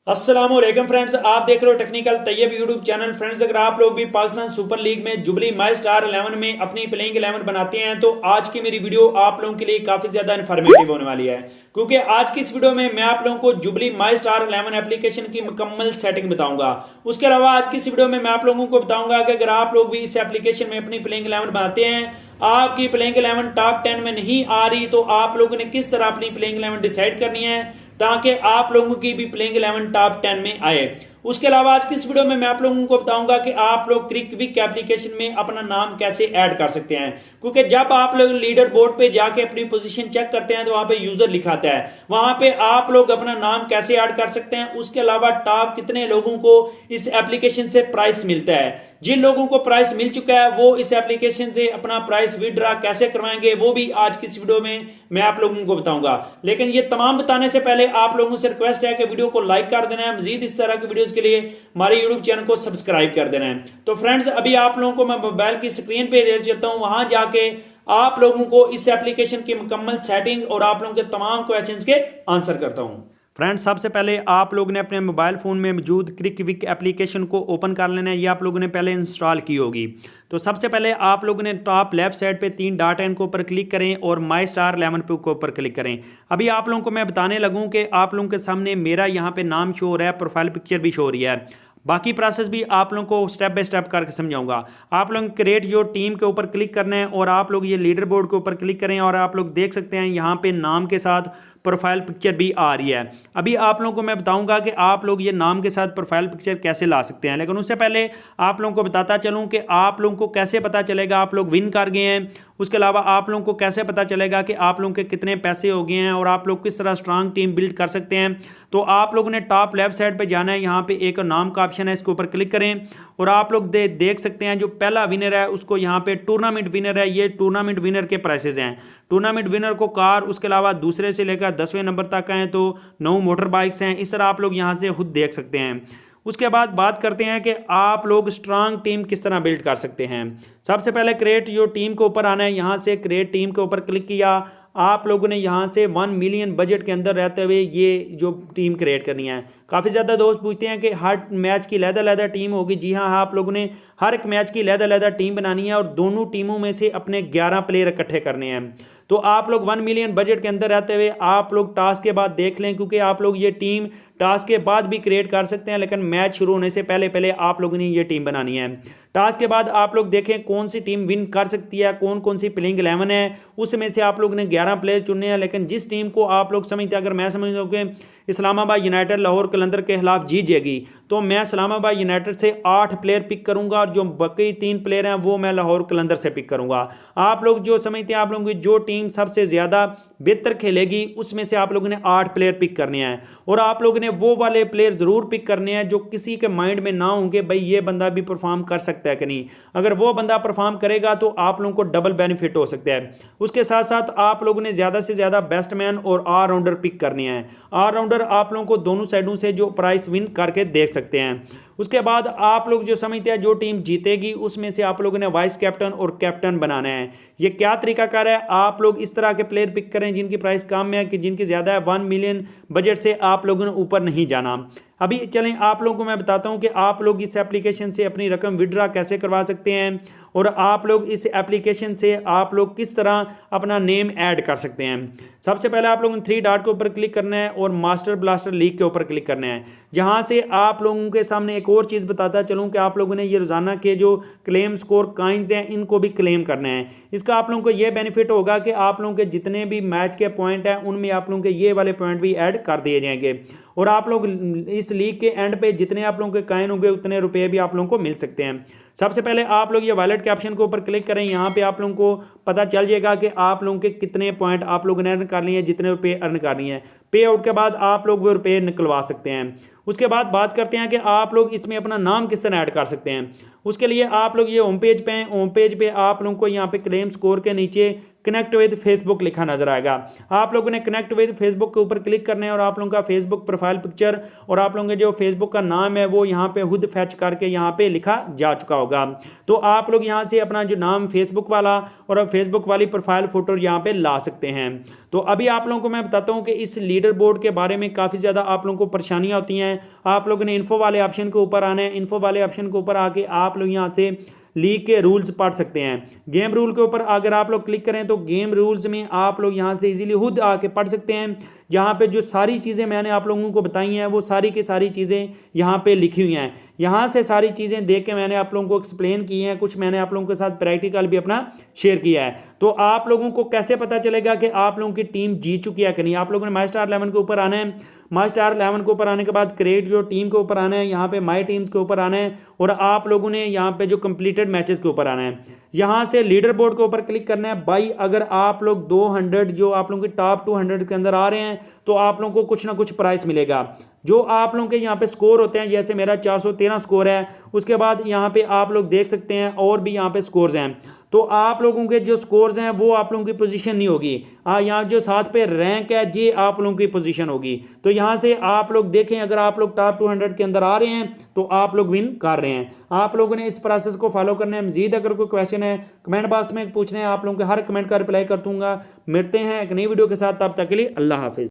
अस्सलामुअलैकुम फ्रेंड्स, आप देख रहे हो technical Tayyab YouTube channel. Friends, अगर आप लोग भी पाकिस्तान सुपर लीग में जुबली माई स्टार 11 में अपनी प्लेइंग 11 बनाते हैं तो आज की मेरी वीडियो आप लोगों के लिए काफी ज्यादा इन्फॉर्मेटिव होने वाली है, क्योंकि आज की इस वीडियो में मैं आप लोगों को जुबली माई स्टार 11 एप्लीकेशन की मुकम्मल सेटिंग बताऊंगा। उसके अलावा आज की इस वीडियो में मैं आप लोगों को बताऊंगा कि अगर आप लोग भी इस एप्लीकेशन में अपनी प्लेइंग 11 बनाते हैं, आपकी प्लेइंग 11 टॉप 10 में नहीं आ रही, तो आप लोगों ने किस तरह अपनी प्लेइंग 11 डिसाइड करनी है ताकि आप लोगों की भी प्लेइंग 11 टॉप 10 में आए। उसके अलावा आज की इस वीडियो में मैं आप लोगों को बताऊंगा कि आप लोग क्रिक विक एप्लीकेशन में अपना नाम कैसे ऐड कर सकते हैं, क्योंकि जब आप लोग लीडर बोर्ड पे जाके अपनी पोजीशन चेक करते हैं तो वहां पे यूजर लिखा आता है, वहां पे आप लोग अपना नाम कैसे ऐड कर सकते हैं। उसके अलावा टॉप कितने लोगों को इस एप्लीकेशन से प्राइस मिलता है, जिन लोगों को प्राइस मिल चुका है वो इस एप्लीकेशन से अपना प्राइस विड्रॉ कैसे करवाएंगे, वो भी आज की इस वीडियो में मैं आप लोगों को बताऊंगा। लेकिन ये तमाम बताने से पहले आप लोगों से रिक्वेस्ट है कि वीडियो को लाइक कर देना है, मजीद इस तरह की वीडियोस के लिए हमारे यूट्यूब चैनल को सब्सक्राइब कर देना है। तो फ्रेंड्स, अभी आप लोगों को मैं मोबाइल की स्क्रीन पे ले चलता हूं, वहां जाके आप लोगों को इस एप्लीकेशन की मुकम्मल सेटिंग और आप लोगों के तमाम क्वेश्चंस के आंसर करता हूं। फ्रेंड्स, सबसे पहले आप लोगों ने अपने मोबाइल फ़ोन में मौजूद क्रिक विक एप्लीकेशन को ओपन कर लेना है। ये आप लोगों ने पहले इंस्टॉल की होगी। तो सबसे पहले आप लोगों ने टॉप लेफ्ट साइड पे 3 डॉट के ऊपर क्लिक करें और माई स्टार 11 पे ऊपर क्लिक करें। अभी आप लोगों को मैं बताने लगूं कि आप लोगों के सामने मेरा यहाँ पे नाम शो हो रहा है, प्रोफाइल पिक्चर भी शो हो रही है। बाकी प्रोसेस भी आप लोगों को स्टेप बाय स्टेप करके समझाऊंगा। आप लोग क्रिएट योर टीम के ऊपर क्लिक करना है और आप लोग ये लीडर बोर्ड के ऊपर क्लिक करें और आप लोग देख सकते हैं यहाँ पे नाम के साथ प्रोफाइल पिक्चर भी आ रही है। अभी आप लोगों को मैं बताऊंगा कि आप लोग ये नाम के साथ प्रोफाइल पिक्चर कैसे ला सकते हैं, लेकिन उससे पहले आप लोगों को बताता चलूं कि आप लोगों को कैसे पता चलेगा आप लोग विन कर गए हैं। उसके अलावा आप लोगों को कैसे पता चलेगा कि आप लोगों के कितने पैसे हो गए हैं और आप लोग किस तरह स्ट्रांग टीम बिल्ड कर सकते हैं। तो आप लोगों ने टॉप लेफ्ट साइड पे जाना है, यहाँ पे एक नाम का ऑप्शन है, इसके ऊपर क्लिक करें और आप लोग देख सकते हैं जो पहला विनर है उसको यहाँ पे टूर्नामेंट विनर है। ये टूर्नामेंट विनर के प्राइसेज हैं। टूर्नामेंट विनर को कार, उसके अलावा दूसरे से लेकर 10वें नंबर तक हैं तो 9 मोटर बाइक्स हैं। इस तरह आप लोग यहाँ से खुद देख सकते हैं। उसके बाद बात करते हैं कि आप लोग स्ट्रांग टीम किस तरह बिल्ड कर सकते हैं। सबसे पहले क्रिएट योर टीम के ऊपर आना है, यहाँ से क्रिएट टीम के ऊपर क्लिक किया। आप लोगों ने यहाँ से 1 मिलियन बजट के अंदर रहते हुए ये जो टीम क्रिएट करनी है। काफ़ी ज़्यादा दोस्त पूछते हैं कि हर मैच की अलग-अलग टीम होगी। जी हाँ, आप लोगों ने हर एक मैच की अलग-अलग टीम बनानी है और दोनों टीमों में से अपने 11 प्लेयर इकट्ठे करने हैं। तो आप लोग 1 मिलियन बजट के अंदर रहते हुए आप लोग टास्क के बाद देख लें, क्योंकि आप लोग ये टीम टास्क के बाद भी क्रिएट कर सकते हैं, लेकिन मैच शुरू होने से पहले पहले आप लोगों ने ये टीम बनानी है। टास्क के बाद आप लोग देखें कौन सी टीम विन कर सकती है, कौन कौन सी प्लेइंग 11 है, उसमें से आप लोग ने 11 प्लेयर चुनने हैं। लेकिन जिस टीम को आप लोग समझते हैं, अगर मैं समझता हूँ कि इस्लामाबाद यूनाइटेड लाहौर कलंदर के खिलाफ जीत जाएगी, तो मैं इस्लामाबाद यूनाइटेड से 8 प्लेयर पिक करूंगा और जो बाकी 3 प्लेयर हैं वो मैं लाहौर कलंदर से पिक करूंगा। आप लोग जो समझते हैं, आप लोगों की जो टीम सबसे ज़्यादा बेहतर खेलेगी उसमें से आप लोगों ने 8 प्लेयर पिक करने हैं और आप लोगों ने वो वाले प्लेयर ज़रूर पिक करने हैं जो किसी के माइंड में ना होंगे भाई ये बंदा भी परफॉर्म कर सकता है कि नहीं। अगर वो बंदा परफॉर्म करेगा तो आप लोगों को डबल बेनिफिट हो सकता है। उसके साथ साथ आप लोगों ने ज़्यादा से ज़्यादा बैट्समैन और ऑलराउंडर पिक करने हैं। ऑलराउंडर आप लोगों को दोनों साइडों से जो प्राइस विन करके देख सकते हैं। उसके बाद आप लोग जो समझते हैं जो टीम जीतेगी उसमें से आप लोगों ने वाइस कैप्टन और कैप्टन बनाना है। ये क्या तरीकाकार है, आप लोग इस तरह के प्लेयर पिक करें जिनकी प्राइस कम है, कि जिनकी ज़्यादा है। 1 मिलियन बजट से आप लोगों ने ऊपर नहीं जाना। अभी चलें आप लोगों को मैं बताता हूं कि आप लोग इस एप्लीकेशन से अपनी रकम विड्रॉ कैसे करवा सकते हैं और आप लोग इस एप्लीकेशन से आप लोग किस तरह अपना नेम ऐड कर सकते हैं। सबसे पहले आप लोगों ने 3 डॉट के ऊपर क्लिक करना है और मास्टर ब्लास्टर लीग के ऊपर क्लिक करना है। जहां से आप लोगों के सामने एक और चीज़ बताता चलूं कि आप लोगों ने ये रोज़ाना के जो क्लेम स्कोर कॉइन्स हैं इनको भी क्लेम करना है। इसका आप लोगों को ये बेनिफिट होगा कि आप लोगों के जितने भी मैच के पॉइंट हैं उनमें आप लोगों के ये वाले पॉइंट भी ऐड कर दिए जाएंगे और आप लोग इस लीग के एंड पे जितने आप लोगों के कॉइन होंगे उतने रुपए भी आप लोगों को मिल सकते हैं। सबसे पहले आप लोग ये वॉलेट के ऑप्शन के ऊपर क्लिक करें। यहाँ पे आप लोगों को पता चल जाएगा कि आप लोगों के कितने पॉइंट आप लोगों ने अर्न कर लिए हैं, जितने रुपए अर्न कर लिए हैं। पे आउट के बाद आप लोग वो रुपए निकलवा सकते हैं। उसके बाद बात करते हैं कि आप लोग इसमें अपना नाम किस तरह ऐड कर सकते हैं। उसके लिए आप लोग ये होम पेज पे हैं। होम पेज पे आप लोगों को यहाँ पे क्लेम स्कोर के नीचे कनेक्ट विद फेसबुक लिखा नजर आएगा। आप लोगों ने कनेक्ट विद फेसबुक के ऊपर क्लिक करना है और आप लोगों का फेसबुक प्रोफाइल पिक्चर और आप लोगों के जो फेसबुक का नाम है वो यहाँ पे खुद फैच करके यहाँ पे लिखा जा चुका होगा। होगा। तो आप लोग यहाँ से अपना जो नाम फेसबुक वाला और फेसबुक वाली प्रोफाइल फोटो यहाँ पे ला सकते हैं। तो अभी आप लोगों को मैं बताता हूँ कि इस लीडर बोर्ड के बारे में काफ़ी ज़्यादा आप लोगों को परेशानियाँ होती हैं। आप लोगों ने इन्फो वाले ऑप्शन के ऊपर आना है। इन्फो वाले ऑप्शन के ऊपर आके आप लोग यहाँ से लीग के रूल्स पढ़ सकते हैं। गेम रूल के ऊपर अगर आप लोग क्लिक करें तो गेम रूल्स में आप लोग यहाँ से इजीली खुद आके पढ़ सकते हैं। यहाँ पे जो सारी चीज़ें मैंने आप लोगों को बताई हैं वो सारी की सारी चीज़ें यहाँ पे लिखी हुई हैं। यहाँ से सारी चीज़ें देख के मैंने आप लोगों को एक्सप्लेन की हैं, कुछ मैंने आप लोगों के साथ प्रैक्टिकल भी अपना शेयर किया है। तो आप लोगों को कैसे पता चलेगा कि आप लोगों की टीम जीत चुकी है कि नहीं? आप लोगों ने माई स्टार 11 के ऊपर आना है। माई स्टार 11 के ऊपर आने के बाद क्रिएट जो टीम के ऊपर आना है, यहाँ पे माई टीम्स के ऊपर आना है और आप लोगों ने यहाँ पे जो कंप्लीटेड मैचेस के ऊपर आना है। यहाँ से लीडर बोर्ड के ऊपर क्लिक करना है। भाई अगर आप लोग 200 जो आप लोगों के टॉप 200 के अंदर आ रहे हैं तो आप लोगों को कुछ ना कुछ प्राइस मिलेगा। जो आप लोगों के यहाँ पे स्कोर होते हैं, जैसे मेरा 413 स्कोर है, उसके बाद यहाँ पे आप लोग देख सकते हैं और भी यहाँ पे स्कोर्स हैं। तो आप लोगों के जो स्कोर्स हैं वो आप लोगों की पोजीशन नहीं होगी। यहाँ जो साथ पे रैंक है ये आप लोगों की पोजीशन होगी। तो यहाँ से आप लोग देखें, अगर आप लोग टॉप 200 के अंदर आ रहे हैं तो आप लोग विन कर रहे हैं। आप लोगों ने इस प्रोसेस को फॉलो करना है। मजीद अगर कोई क्वेश्चन है कमेंट बॉक्स में पूछना है, आप लोगों के हर कमेंट का रिप्लाई कर दूंगा। मिलते हैं एक नई वीडियो के साथ, तब तक के लिए अल्लाह हाफिज़।